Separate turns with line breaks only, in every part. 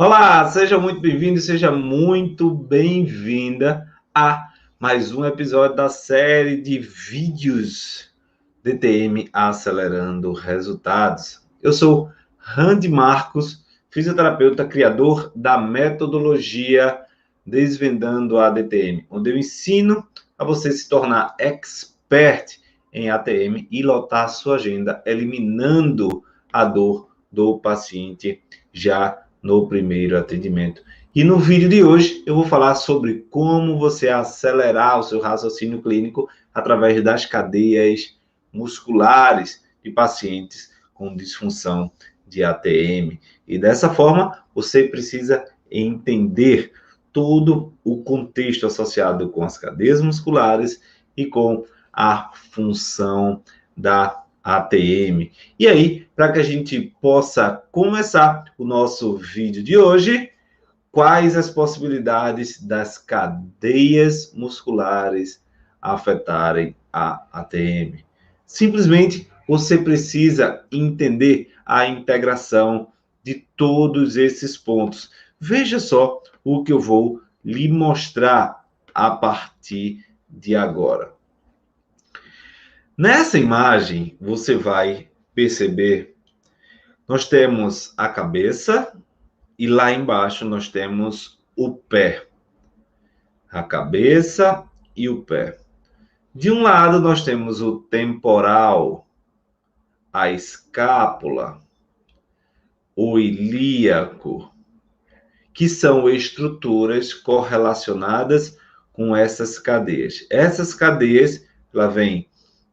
Olá, seja muito bem-vindo, seja muito bem-vinda a mais um episódio da série de vídeos DTM Acelerando Resultados. Eu sou Randy Marcos, fisioterapeuta, criador da metodologia Desvendando a DTM, onde eu ensino a você se tornar expert em ATM e lotar a sua agenda, eliminando a dor do paciente já no primeiro atendimento. E no vídeo de hoje eu vou falar sobre como você acelerar o seu raciocínio clínico através das cadeias musculares de pacientes com disfunção de ATM. E dessa forma, você precisa entender todo o contexto associado com as cadeias musculares e com a função da ATM. E aí, para que a gente possa começar o nosso vídeo de hoje, quais as possibilidades das cadeias musculares afetarem a ATM? Simplesmente você precisa entender a integração de todos esses pontos. Veja só o que eu vou lhe mostrar a partir de agora. Nessa imagem, você vai perceber, nós temos a cabeça e lá embaixo nós temos o pé. A cabeça e o pé. De um lado nós temos o temporal, a escápula, o ilíaco, que são estruturas correlacionadas com essas cadeias. Essas cadeias, ela vem,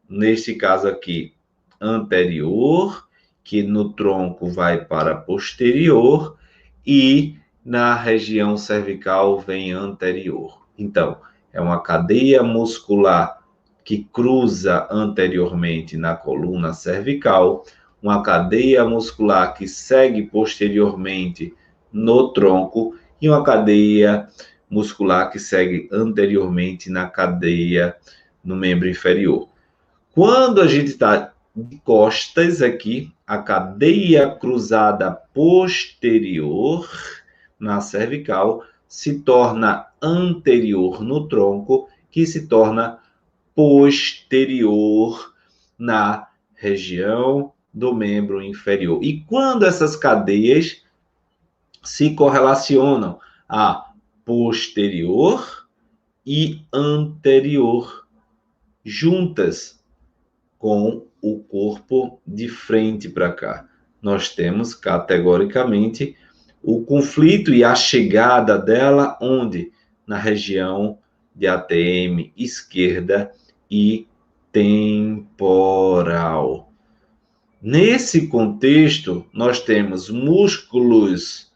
neste caso aqui, anterior, que no tronco vai para posterior, e na região cervical vem anterior. Então, é uma cadeia muscular que cruza anteriormente na coluna cervical, uma cadeia muscular que segue posteriormente no tronco e uma cadeia muscular que segue anteriormente na cadeia no membro inferior. Quando a gente está de costas aqui, a cadeia cruzada posterior na cervical se torna anterior no tronco, que se torna posterior na região do membro inferior. E quando essas cadeias se correlacionam a posterior e anterior juntas com o corpo de frente para cá, nós temos categoricamente o conflito e a chegada dela onde? Na região de ATM esquerda e temporal. Nesse contexto, nós temos músculos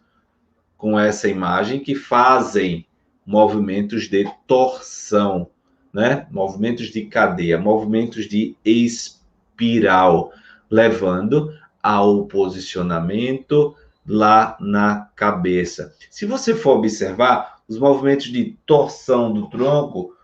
com essa imagem que fazem movimentos de torção, né? Movimentos de cadeia, movimentos de espiral, levando ao posicionamento lá na cabeça. Se você for observar, os movimentos de torção do tronco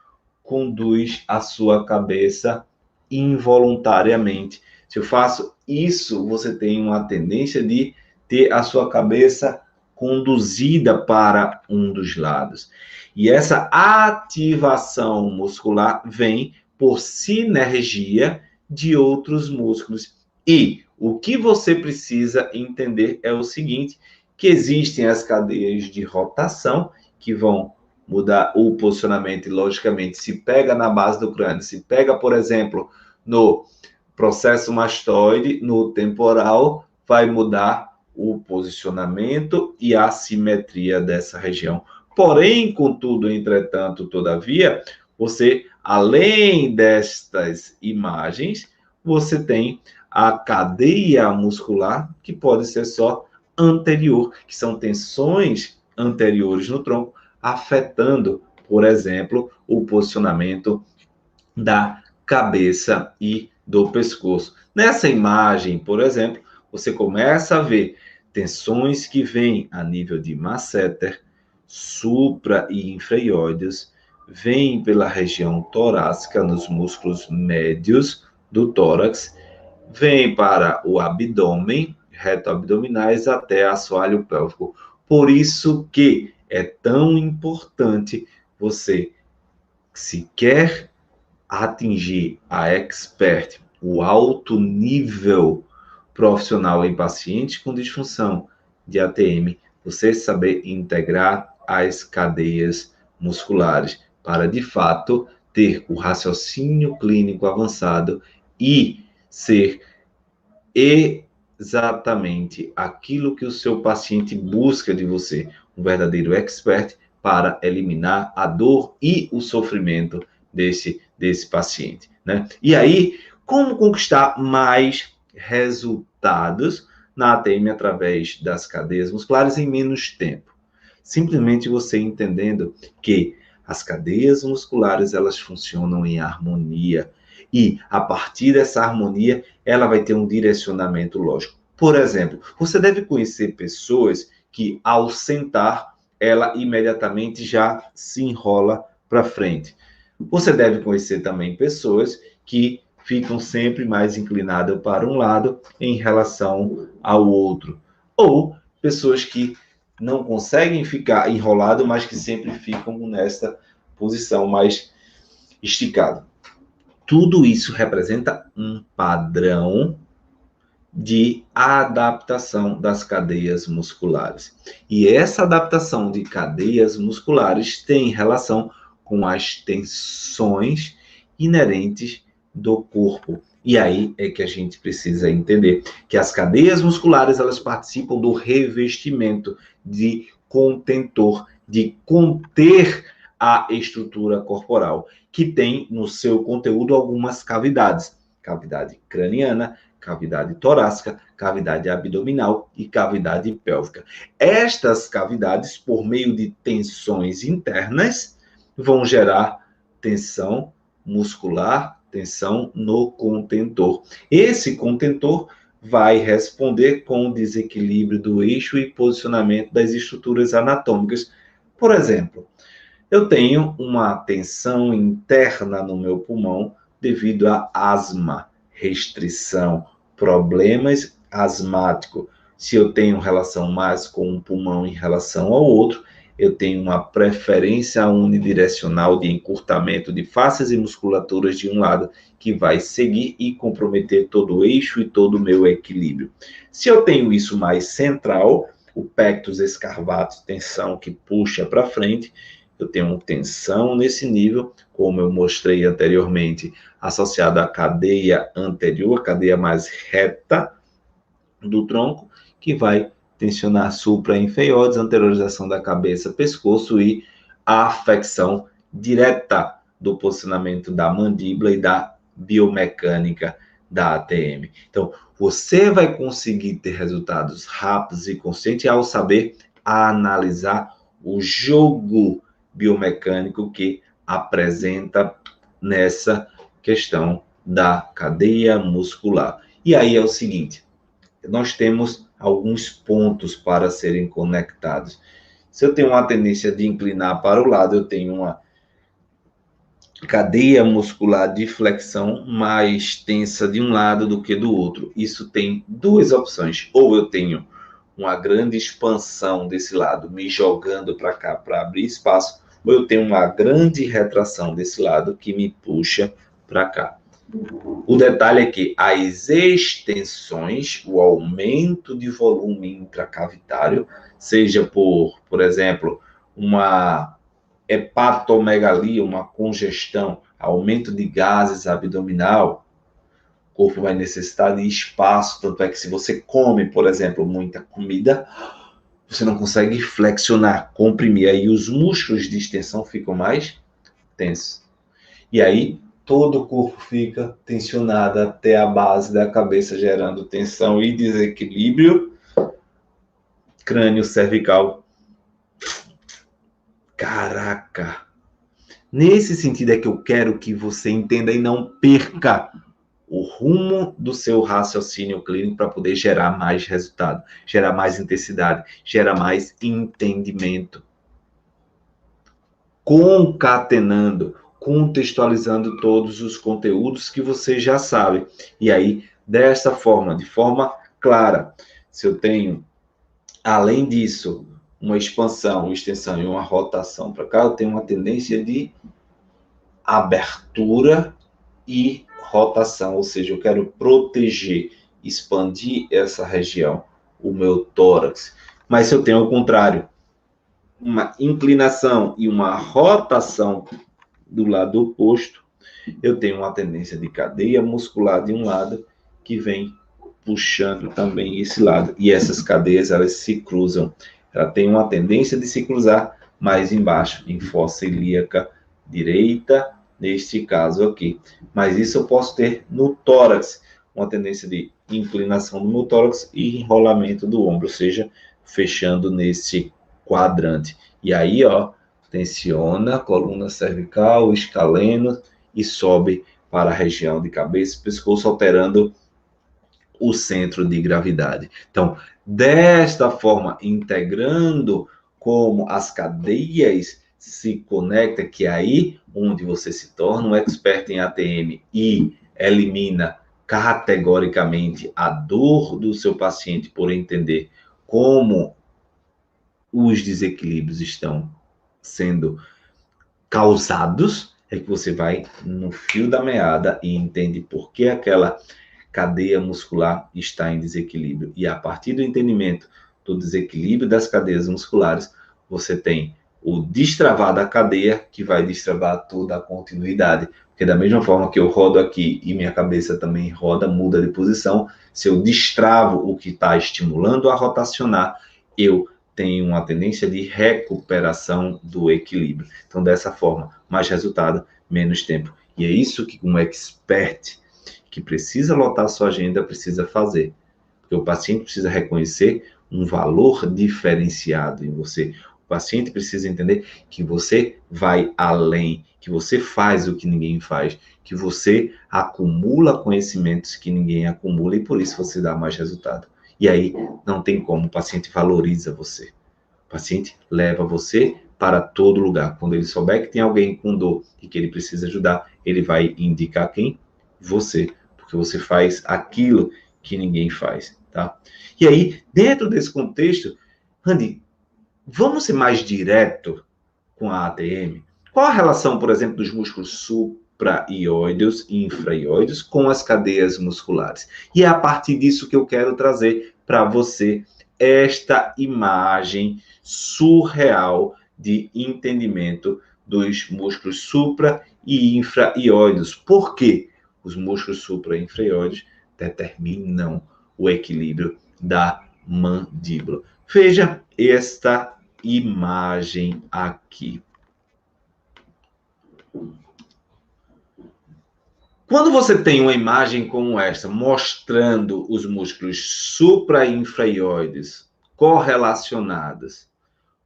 conduz a sua cabeça involuntariamente. Se eu faço isso, você tem uma tendência de ter a sua cabeça conduzida para um dos lados. E essa ativação muscular vem por sinergia de outros músculos. E o que você precisa entender é o seguinte, que existem as cadeias de rotação que vão mudar o posicionamento e, logicamente, se pega na base do crânio, se pega, por exemplo, no processo mastoide, no temporal, vai mudar o posicionamento e a simetria dessa região. Porém, contudo, entretanto, todavia, você, além destas imagens, você tem a cadeia muscular, que pode ser só anterior, que são tensões anteriores no tronco, afetando, por exemplo, o posicionamento da cabeça e do pescoço. Nessa imagem, por exemplo, você começa a ver tensões que vêm a nível de masseter, supra e infraioides, vêm pela região torácica, nos músculos médios do tórax, vêm para o abdômen, reto abdominais, até assoalho pélvico. Por isso que é tão importante você, se quer atingir a expert, o alto nível profissional em pacientes com disfunção de ATM, você saber integrar as cadeias musculares para, de fato, ter o raciocínio clínico avançado e ser exatamente aquilo que o seu paciente busca de você, um verdadeiro expert para eliminar a dor e o sofrimento desse paciente, né? E aí, como conquistar mais resultados na ATM através das cadeias musculares em menos tempo? Simplesmente você entendendo que as cadeias musculares, elas funcionam em harmonia. E, a partir dessa harmonia, ela vai ter um direcionamento lógico. Por exemplo, você deve conhecer pessoas que, ao sentar, ela imediatamente já se enrola para frente. Você deve conhecer também pessoas que ficam sempre mais inclinadas para um lado em relação ao outro. Ou pessoas que não conseguem ficar enrolado, mas que sempre ficam nesta posição mais esticada. Tudo isso representa um padrão de adaptação das cadeias musculares. E essa adaptação de cadeias musculares tem relação com as tensões inerentes do corpo. E aí é que a gente precisa entender que as cadeias musculares, elas participam do revestimento de contentor, de conter a estrutura corporal, que tem no seu conteúdo algumas cavidades. Cavidade craniana, cavidade torácica, cavidade abdominal e cavidade pélvica. Estas cavidades, por meio de tensões internas, vão gerar tensão muscular, tensão no contentor. Esse contentor vai responder com o desequilíbrio do eixo e posicionamento das estruturas anatômicas. Por exemplo, eu tenho uma tensão interna no meu pulmão devido a asma, restrição, problemas asmáticos. Se eu tenho relação mais com um pulmão em relação ao outro, eu tenho uma preferência unidirecional de encurtamento de fáscias e musculaturas de um lado, que vai seguir e comprometer todo o eixo e todo o meu equilíbrio. Se eu tenho isso mais central, o pectus escarvatus, tensão que puxa para frente, eu tenho tensão nesse nível, como eu mostrei anteriormente, associado à cadeia anterior, a cadeia mais reta do tronco, que vai tensionar supra-inferiores, anteriorização da cabeça, pescoço e a afecção direta do posicionamento da mandíbula e da biomecânica da ATM. Então, você vai conseguir ter resultados rápidos e conscientes ao saber analisar o jogo biomecânico que apresenta nessa questão da cadeia muscular. E aí é o seguinte, nós temos alguns pontos para serem conectados. Se eu tenho uma tendência de inclinar para o lado, eu tenho uma cadeia muscular de flexão mais tensa de um lado do que do outro. Isso tem duas opções. Ou eu tenho uma grande expansão desse lado, me jogando para cá para abrir espaço, ou eu tenho uma grande retração desse lado que me puxa para cá. O detalhe é que as extensões, o aumento de volume intracavitário, seja por exemplo, uma hepatomegalia, uma congestão, aumento de gases abdominal, o corpo vai necessitar de espaço, tanto é que se você come, por exemplo, muita comida, você não consegue flexionar, comprimir, aí os músculos de extensão ficam mais tensos. E aí todo o corpo fica tensionado até a base da cabeça, gerando tensão e desequilíbrio. Crânio cervical. Caraca! Nesse sentido é que eu quero que você entenda e não perca o rumo do seu raciocínio clínico para poder gerar mais resultado, gerar mais intensidade, gerar mais entendimento. Concatenando, contextualizando todos os conteúdos que você já sabe. E aí, dessa forma, de forma clara, se eu tenho, além disso, uma expansão, uma extensão e uma rotação para cá, eu tenho uma tendência de abertura e rotação, ou seja, eu quero proteger, expandir essa região, o meu tórax. Mas se eu tenho ao contrário, uma inclinação e uma rotação do lado oposto, eu tenho uma tendência de cadeia muscular de um lado que vem puxando também esse lado. E essas cadeias, elas se cruzam. Ela tem uma tendência de se cruzar mais embaixo, em fossa ilíaca direita, neste caso aqui. Mas isso eu posso ter no tórax, uma tendência de inclinação do meu tórax e enrolamento do ombro, ou seja, fechando nesse quadrante. E aí, ó, tensiona a coluna cervical, o escaleno e sobe para a região de cabeça e pescoço, alterando o centro de gravidade. Então, desta forma, integrando como as cadeias se conectam, que é aí onde você se torna um expert em ATM e elimina categoricamente a dor do seu paciente por entender como os desequilíbrios estão sendo causados, é que você vai no fio da meada e entende por que aquela cadeia muscular está em desequilíbrio. E a partir do entendimento do desequilíbrio das cadeias musculares, você tem o destravar da cadeia, que vai destravar toda a continuidade. Porque da mesma forma que eu rodo aqui e minha cabeça também roda, muda de posição, se eu destravo o que está estimulando a rotacionar, eu tenho uma tendência de recuperação do equilíbrio. Então, dessa forma, mais resultado, menos tempo. E é isso que um expert que precisa lotar a sua agenda precisa fazer. Porque o paciente precisa reconhecer um valor diferenciado em você. O paciente precisa entender que você vai além, que você faz o que ninguém faz, que você acumula conhecimentos que ninguém acumula e por isso você dá mais resultado. E aí não tem como, o paciente valoriza você. O paciente leva você para todo lugar. Quando ele souber que tem alguém com dor e que ele precisa ajudar, ele vai indicar quem? Você. Porque você faz aquilo que ninguém faz, tá? E aí, dentro desse contexto, Randy, vamos ser mais direto com a ATM? Qual a relação, por exemplo, dos músculos supraioideus e infraioideus com as cadeias musculares? E é a partir disso que eu quero trazer para você esta imagem surreal de entendimento dos músculos supra e infraioideus. Por quê? Os músculos supra e infraioideus determinam o equilíbrio da mandíbula. Veja esta imagem aqui. Quando você tem uma imagem como esta, mostrando os músculos supra e infraioides correlacionados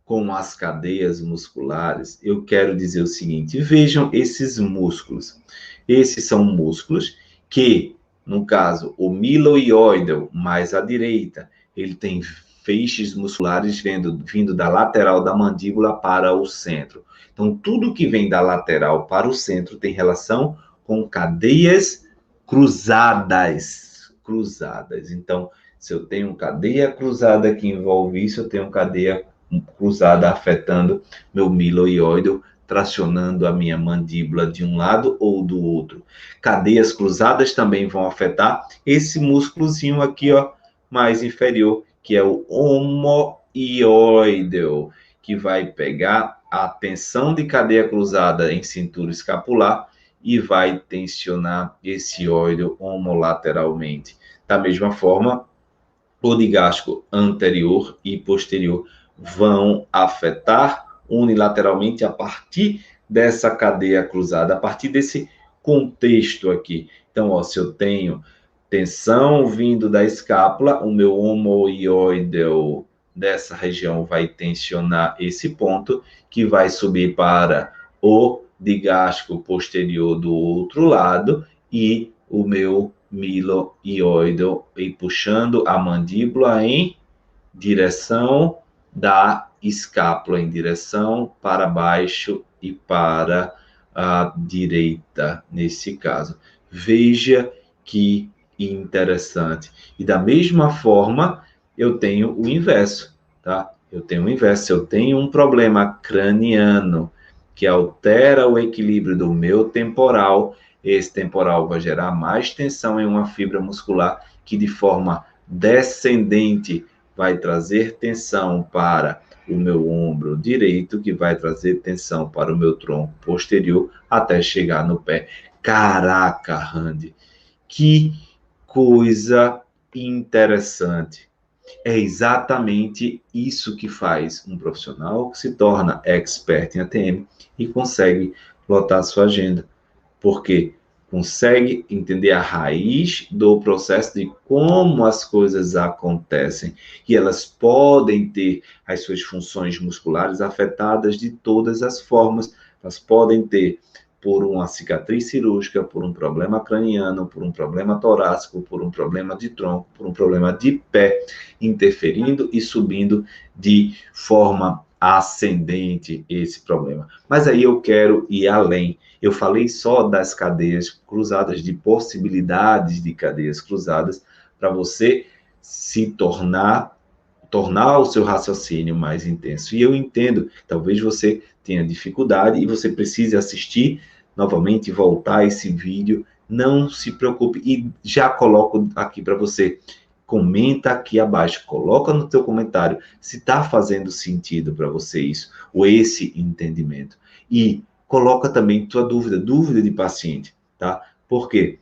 com as cadeias musculares, eu quero dizer o seguinte: vejam esses músculos. Esses são músculos que, no caso, o miloioideu, mais à direita, ele tem feixes musculares vindo da lateral da mandíbula para o centro. Então, tudo que vem da lateral para o centro tem relação com cadeias cruzadas. Então, se eu tenho cadeia cruzada que envolve isso, eu tenho cadeia cruzada afetando meu miloioideu, tracionando a minha mandíbula de um lado ou do outro. Cadeias cruzadas também vão afetar esse músculozinho aqui, ó, mais inferior, que é o omoioideu, que vai pegar a tensão de cadeia cruzada em cintura escapular e vai tensionar esse óideo homolateralmente. Da mesma forma, o digástrico anterior e posterior vão afetar unilateralmente a partir dessa cadeia cruzada, a partir desse contexto aqui. Então, ó, se eu tenho tensão vindo da escápula, o meu omoioideu dessa região vai tensionar esse ponto, que vai subir para o digástrico posterior do outro lado, e o meu miloioideu e puxando a mandíbula em direção da escápula, em direção para baixo e para a direita, nesse caso. Veja que interessante. E da mesma forma, eu tenho o inverso, tá? Eu tenho o inverso. Se eu tenho um problema craniano que altera o equilíbrio do meu temporal, esse temporal vai gerar mais tensão em uma fibra muscular que de forma descendente vai trazer tensão para o meu ombro direito, que vai trazer tensão para o meu tronco posterior até chegar no pé. Caraca, Randy, que coisa interessante. É exatamente isso que faz um profissional que se torna expert em ATM e consegue lotar sua agenda, porque consegue entender a raiz do processo de como as coisas acontecem e elas podem ter as suas funções musculares afetadas de todas as formas. Elas podem ter por uma cicatriz cirúrgica, por um problema craniano, por um problema torácico, por um problema de tronco, por um problema de pé, interferindo e subindo de forma ascendente esse problema. Mas aí eu quero ir além. Eu falei só das cadeias cruzadas, de possibilidades de cadeias cruzadas, para você se tornar o seu raciocínio mais intenso. E eu entendo, talvez você tenha dificuldade e você precise assistir novamente, voltar esse vídeo. Não se preocupe e já coloco aqui para você. Comenta aqui abaixo, coloca no teu comentário se está fazendo sentido para você isso, ou esse entendimento. E coloca também tua dúvida de paciente, tá? Porque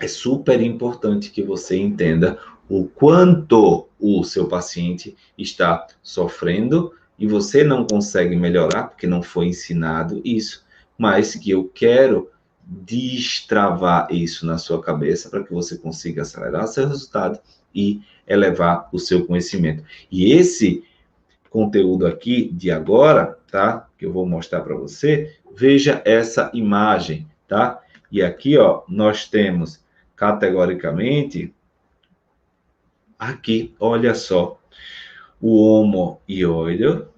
é super importante que você entenda o quanto o seu paciente está sofrendo e você não consegue melhorar porque não foi ensinado isso, mas que eu quero destravar isso na sua cabeça para que você consiga acelerar seu resultado e elevar o seu conhecimento. E esse conteúdo aqui de agora, tá? Que eu vou mostrar para você, veja essa imagem, tá? E aqui, ó, nós temos categoricamente aqui, olha só, o homo ióideo,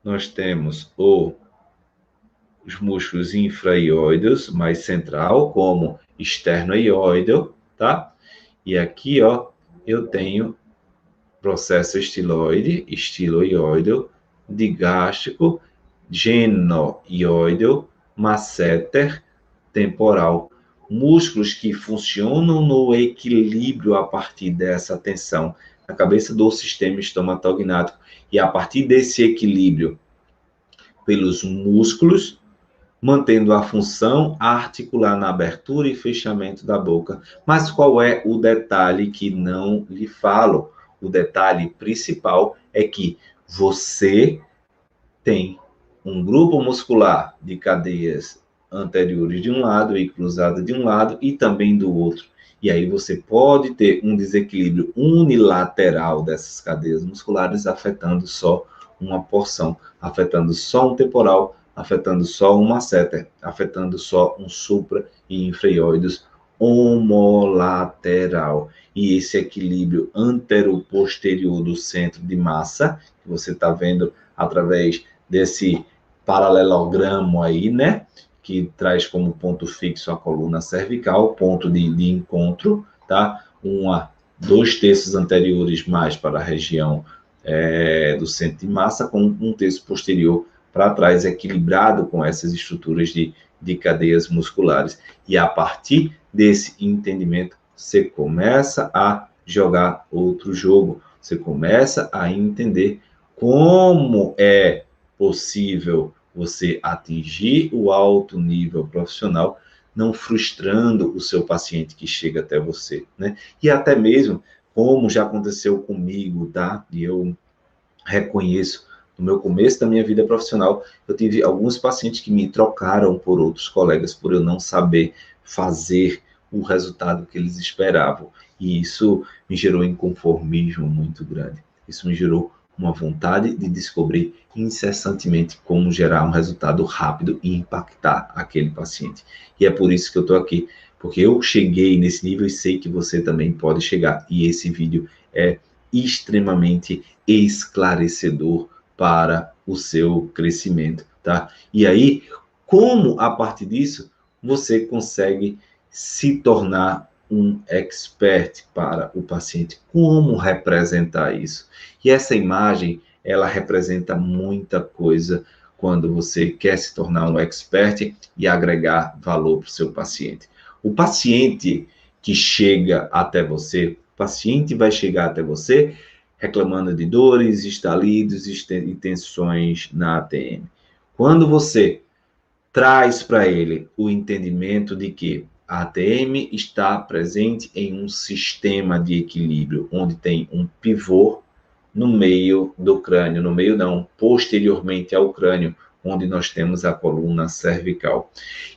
nós temos os músculos infra-ióideos, mais central, como externo-ióideo, tá? E aqui, ó, eu tenho processo estiloide, estiloióideo, digástrico, genoióideo, masseter, temporal. Músculos que funcionam no equilíbrio a partir dessa tensão na cabeça do sistema estomatognático. E a partir desse equilíbrio pelos músculos, mantendo a função articular na abertura e fechamento da boca. Mas qual é o detalhe que não lhe falo? O detalhe principal é que você tem um grupo muscular de cadeias anteriores de um lado e cruzada de um lado e também do outro. E aí você pode ter um desequilíbrio unilateral dessas cadeias musculares afetando só uma porção, afetando só um temporal, afetando só um masseter, afetando só um supra e infraioides homolateral. E esse equilíbrio antero-posterior do centro de massa, que você está vendo através desse paralelogramo aí, né? Que traz como ponto fixo a coluna cervical, ponto de encontro, tá? 2 terços anteriores mais para a região do centro de massa, com um terço posterior para trás, equilibrado com essas estruturas de cadeias musculares. E a partir desse entendimento, você começa a jogar outro jogo, você começa a entender como é possível você atingir o alto nível profissional, não frustrando o seu paciente que chega até você, né? E até mesmo, como já aconteceu comigo, tá? E eu reconheço, no meu começo da minha vida profissional, eu tive alguns pacientes que me trocaram por outros colegas, por eu não saber fazer o resultado que eles esperavam. E isso me gerou inconformismo muito grande. Isso me gerou uma vontade de descobrir incessantemente como gerar um resultado rápido e impactar aquele paciente. E é por isso que eu estou aqui, porque eu cheguei nesse nível e sei que você também pode chegar. E esse vídeo é extremamente esclarecedor para o seu crescimento, tá? E aí, como a partir disso você consegue se tornar um expert para o paciente. Como representar isso? E essa imagem, ela representa muita coisa quando você quer se tornar um expert e agregar valor para o seu paciente. O paciente que chega até você, o paciente vai chegar até você reclamando de dores, estalidos e tensões na ATM. Quando você traz para ele o entendimento de que a ATM está presente em um sistema de equilíbrio, onde tem um pivô no meio do crânio, no meio não, posteriormente ao crânio, onde nós temos a coluna cervical.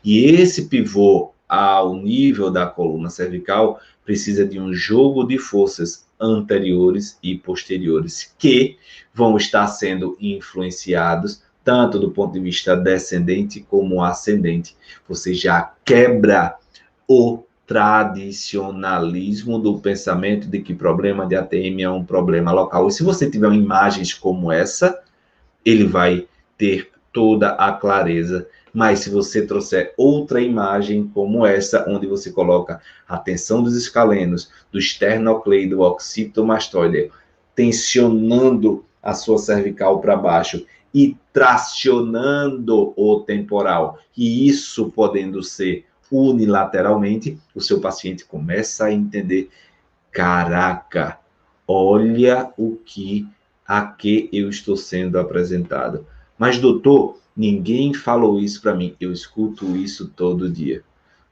E esse pivô ao nível da coluna cervical precisa de um jogo de forças anteriores e posteriores que vão estar sendo influenciados tanto do ponto de vista descendente como ascendente. Você já quebra o tradicionalismo do pensamento de que problema de ATM é um problema local. E se você tiver imagens como essa, ele vai ter toda a clareza. Mas se você trouxer outra imagem como essa, onde você coloca a tensão dos escalenos, do esternocleido, do occipitomastoide, tensionando a sua cervical para baixo e tracionando o temporal, e isso podendo ser unilateralmente, o seu paciente começa a entender, caraca, olha a que eu estou sendo apresentado. Mas, doutor, ninguém falou isso para mim. Eu escuto isso todo dia.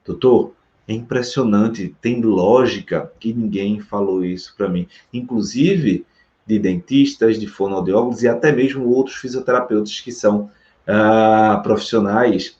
Doutor, é impressionante, tem lógica que ninguém falou isso para mim. Inclusive de dentistas, de fonoaudiólogos e até mesmo outros fisioterapeutas que são profissionais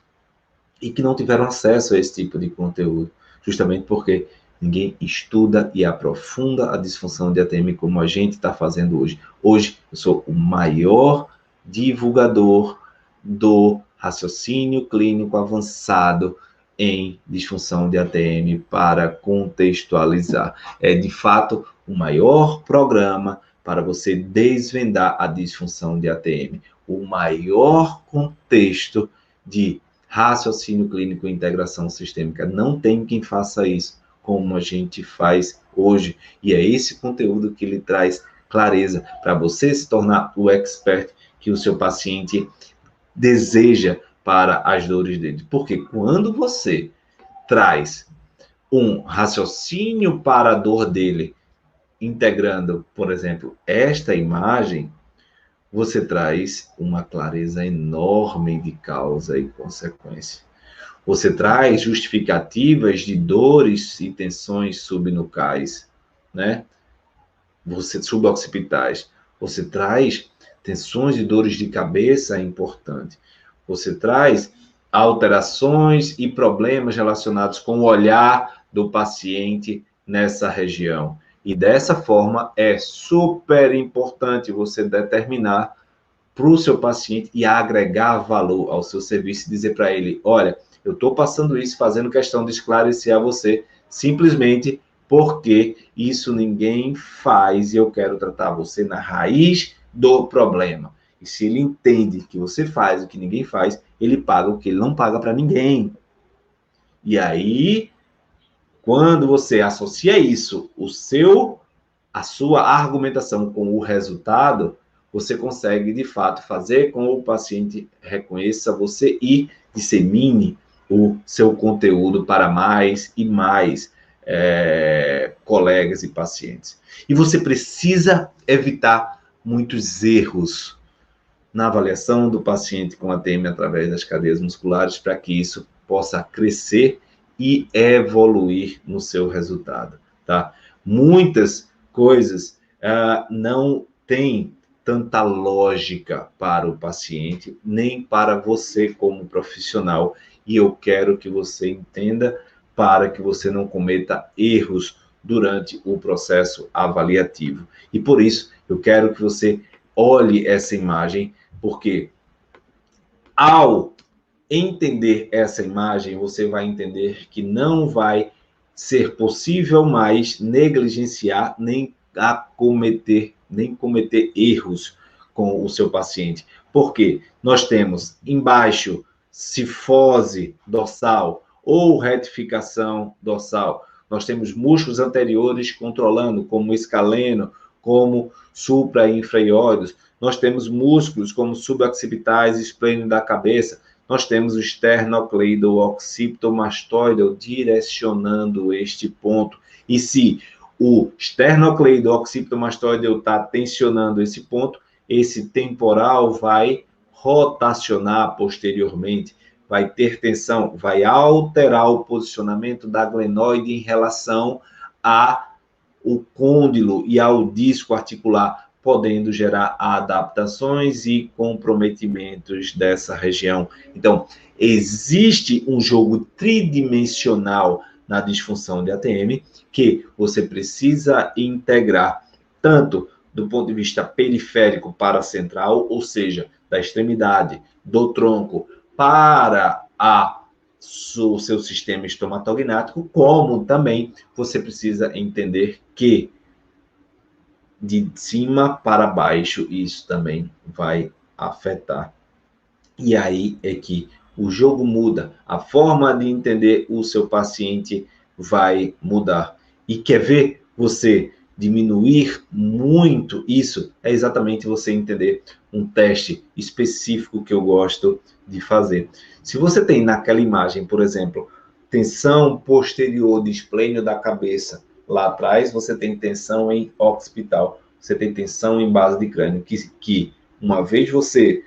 e que não tiveram acesso a esse tipo de conteúdo, justamente porque ninguém estuda e aprofunda a disfunção de ATM como a gente está fazendo hoje. Hoje, eu sou o maior divulgador do raciocínio clínico avançado em disfunção de ATM para contextualizar. É, de fato, o maior programa para você desvendar a disfunção de ATM. O maior contexto de raciocínio clínico e integração sistêmica. Não tem quem faça isso como a gente faz hoje. E é esse conteúdo que lhe traz clareza para você se tornar o expert que o seu paciente deseja para as dores dele. Porque quando você traz um raciocínio para a dor dele, integrando, por exemplo, esta imagem, você traz uma clareza enorme de causa e consequência. Você traz justificativas de dores e tensões subnucais, né? Suboccipitais. Você traz tensões e dores de cabeça importante. Você traz alterações e problemas relacionados com o olhar do paciente nessa região. E dessa forma é super importante você determinar para o seu paciente e agregar valor ao seu serviço e dizer para ele, olha, eu estou passando isso, fazendo questão de esclarecer a você, simplesmente porque isso ninguém faz e eu quero tratar você na raiz do problema. E se ele entende que você faz o que ninguém faz, ele paga o que ele não paga para ninguém. E aí, quando você associa isso, a sua argumentação com o resultado, você consegue, de fato, fazer com que o paciente reconheça você e dissemine o seu conteúdo para mais e mais colegas e pacientes. E você precisa evitar muitos erros na avaliação do paciente com ATM através das cadeias musculares para que isso possa crescer e evoluir no seu resultado, tá? Muitas coisas não têm tanta lógica para o paciente, nem para você como profissional, e eu quero que você entenda para que você não cometa erros durante o processo avaliativo. E por isso, eu quero que você olhe essa imagem, porque ao entender essa imagem, você vai entender que não vai ser possível mais negligenciar nem cometer erros com o seu paciente. Porque nós temos embaixo cifose dorsal ou retificação dorsal. nós temos músculos anteriores controlando, como o escaleno, como supra e infra-iódeos. Nós temos músculos como suboccipitais, esplênio da cabeça. Nós temos o sternocleido-occipitomastoideo direcionando este ponto. E se o sternocleido-occipitomastoideo está tensionando esse ponto, esse temporal vai rotacionar posteriormente, vai ter tensão, vai alterar o posicionamento da glenoide em relação ao côndilo e ao disco articular, podendo gerar adaptações e comprometimentos dessa região. Então, existe um jogo tridimensional na disfunção de ATM que você precisa integrar tanto do ponto de vista periférico para central, ou seja, da extremidade, do tronco para o seu sistema estomatognático, como também você precisa entender que de cima para baixo isso também vai afetar. E aí é que o jogo muda, a forma de entender o seu paciente vai mudar. E quer ver você diminuir muito isso? É exatamente você entender um teste específico que eu gosto de fazer. Se você tem naquela imagem, por exemplo, tensão posterior de esplênio da cabeça, lá atrás você tem tensão em occipital, você tem tensão em base de crânio, que uma vez você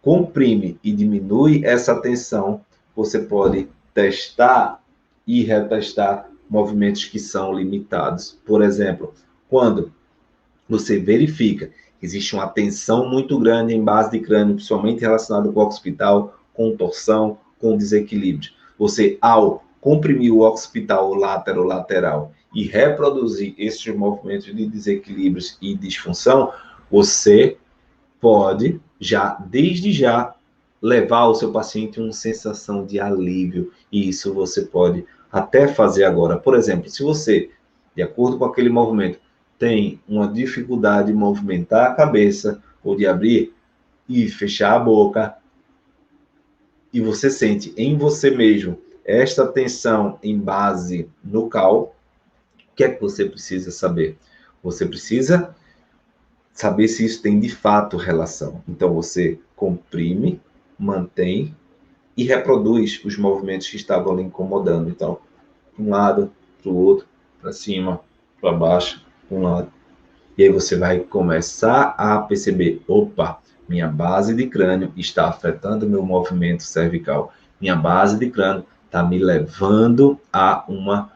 comprime e diminui essa tensão, você pode testar e retestar movimentos que são limitados. Por exemplo, quando você verifica que existe uma tensão muito grande em base de crânio, principalmente relacionado com o occipital, com torção, com desequilíbrio. Você, ao comprimir o occipital lateral e reproduzir esses movimentos de desequilíbrios e disfunção, você pode desde já, levar o seu paciente uma sensação de alívio. E isso você pode até fazer agora. Por exemplo, se você, de acordo com aquele movimento, tem uma dificuldade de movimentar a cabeça ou de abrir e fechar a boca, e você sente em você mesmo esta tensão em base nucal, o que é que você precisa saber? Você precisa saber se isso tem de fato relação. Então você comprime, mantém e reproduz os movimentos que estavam ali incomodando. Então, de um lado, para o outro, para cima, para baixo, para um lado. E aí você vai começar a perceber, opa, minha base de crânio está afetando meu movimento cervical. Minha base de crânio está me levando a uma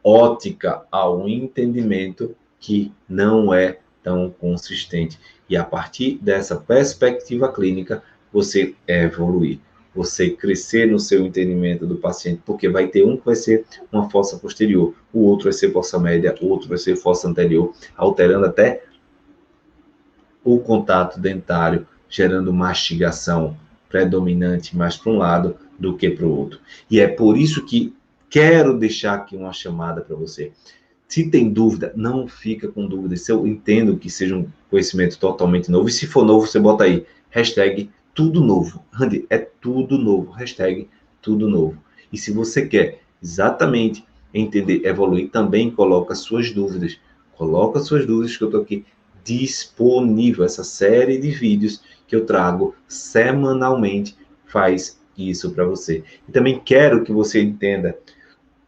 ótica, a um entendimento que não é tão consistente. E a partir dessa perspectiva clínica, você evoluir, você crescer no seu entendimento do paciente, porque vai ter um que vai ser uma fossa posterior, o outro vai ser fossa média, o outro vai ser fossa anterior, alterando até o contato dentário, gerando mastigação predominante mais para um lado do que para o outro. E é por isso que quero deixar aqui uma chamada para você. Se tem dúvida, não fica com dúvida. Se eu entendo que seja um conhecimento totalmente novo, e se for novo, você bota aí, hashtag tudo novo. Randy, é tudo novo, hashtag tudo novo. E se você quer exatamente entender, evoluir, também coloca suas dúvidas. Coloca suas dúvidas que eu estou aqui disponível. Essa série de vídeos que eu trago semanalmente faz isso para você. E também quero que você entenda,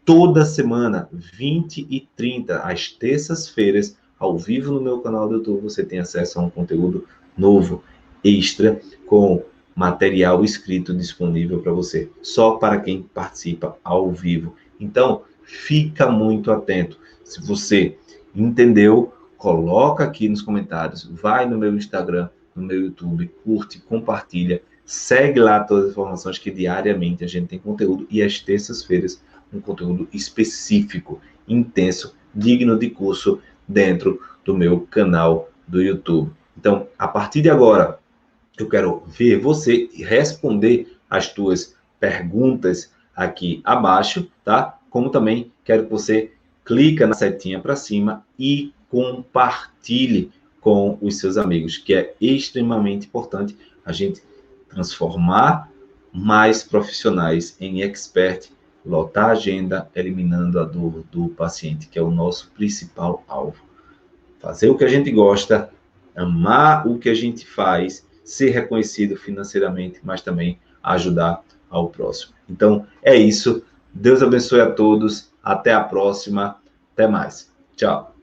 toda semana, 20 e 30, às terças-feiras, ao vivo no meu canal do YouTube, você tem acesso a um conteúdo novo, extra, com material escrito disponível para você, só para quem participa ao vivo. Então, fica muito atento. Se você entendeu, coloca aqui nos comentários, vai no meu Instagram, no meu YouTube, curte, compartilha, segue lá todas as informações que diariamente a gente tem conteúdo, e às terças-feiras um conteúdo específico, intenso, digno de curso dentro do meu canal do YouTube. Então, a partir de agora, eu quero ver você responder as tuas perguntas aqui abaixo, tá? Como também quero que você clique na setinha para cima e compartilhe com os seus amigos, que é extremamente importante a gente transformar mais profissionais em expert lotar a agenda, eliminando a dor do paciente, que é o nosso principal alvo. Fazer o que a gente gosta, amar o que a gente faz, ser reconhecido financeiramente, mas também ajudar ao próximo. Então, é isso. Deus abençoe a todos. Até a próxima. Até mais. Tchau.